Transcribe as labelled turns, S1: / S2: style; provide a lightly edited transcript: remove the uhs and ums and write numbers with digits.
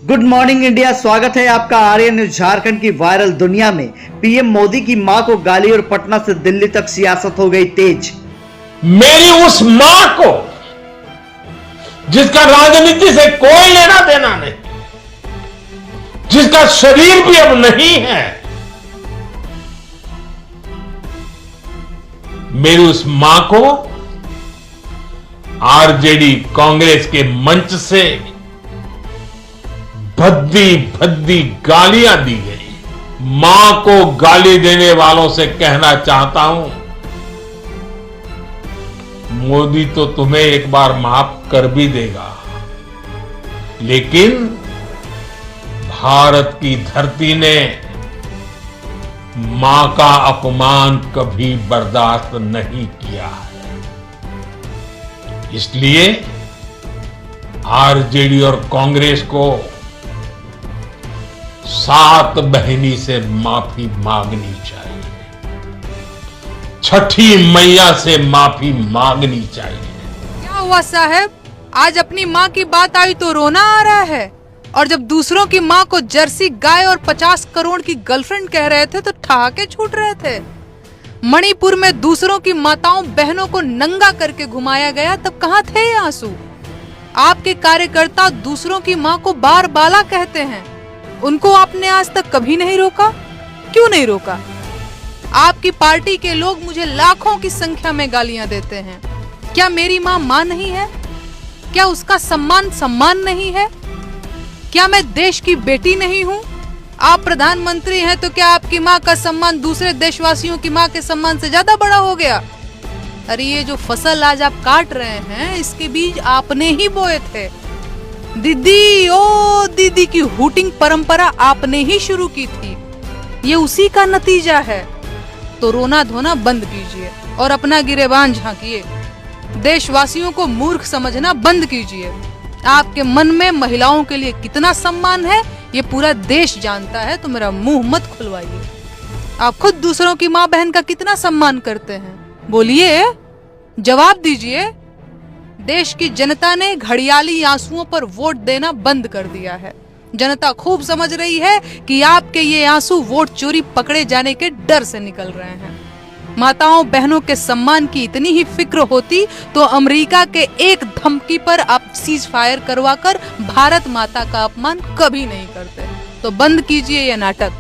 S1: Good morning India. स्वागत है आपका आर्यन न्यूज। झारखंड की वायरल दुनिया में पीएम मोदी की मां को गाली और पटना से दिल्ली तक सियासत हो गई तेज।
S2: मेरी उस मां को जिसका राजनीति से कोई लेना देना नहीं, जिसका शरीर भी अब नहीं है, मेरी उस मां को आरजेडी कांग्रेस के मंच से भद्दी भद्दी गालियां दी गई। मां को गाली देने वालों से कहना चाहता हूं, मोदी तो तुम्हें एक बार माफ कर भी देगा, लेकिन भारत की धरती ने मां का अपमान कभी बर्दाश्त नहीं किया है। इसलिए आरजेडी और कांग्रेस को सात बहनी से माफी मांगनी चाहिए, छठी मैया से माफी मांगनी चाहिए।
S3: क्या हुआ साहब, आज अपनी माँ की बात आई तो रोना आ रहा है, और जब दूसरों की माँ को जर्सी गाय और 50 करोड़ की गर्लफ्रेंड कह रहे थे तो ठहाके छूट रहे थे। मणिपुर में दूसरों की माताओं बहनों को नंगा करके घुमाया गया, तब कहाँ थे ये आंसू? आपके कार्यकर्ता दूसरों की माँ को बार बाला कहते हैं, उनको आपने आज तक कभी नहीं रोका। क्यों नहीं रोका? आपकी पार्टी के लोग मुझे लाखों की संख्या में गालियां देते हैं। क्या मेरी माँ माँ नहीं है? क्या उसका सम्मान नहीं है? क्या मैं देश की बेटी नहीं हूँ? आप प्रधानमंत्री हैं तो क्या आपकी माँ का सम्मान दूसरे देशवासियों की माँ के सम्मान से ज्यादा बड़ा हो गया? अरे ये जो फसल आज आप काट रहे हैं, इसके बीज आपने ही बोए थे। दीदी ओ दीदी की हूटिंग परंपरा आपने ही शुरू की थी, ये उसी का नतीजा है। तो रोना धोना बंद कीजिए और अपना गिरेबान झांकिए। देशवासियों को मूर्ख समझना बंद कीजिए। आपके मन में महिलाओं के लिए कितना सम्मान है ये पूरा देश जानता है, तो मेरा मुंह मत खुलवाइए। आप खुद दूसरों की माँ बहन का कितना सम्मान करते हैं? बोलिए, जवाब दीजिए। देश की जनता ने घड़ियाली आंसुओं पर वोट देना बंद कर दिया है। जनता खूब समझ रही है कि आपके ये आंसू वोट चोरी पकड़े जाने के डर से निकल रहे हैं। माताओं बहनों के सम्मान की इतनी ही फिक्र होती तो अमेरिका के एक धमकी पर आप सीज फायर करवाकर भारत माता का अपमान कभी नहीं करते। तो बंद कीजिए ये नाटक।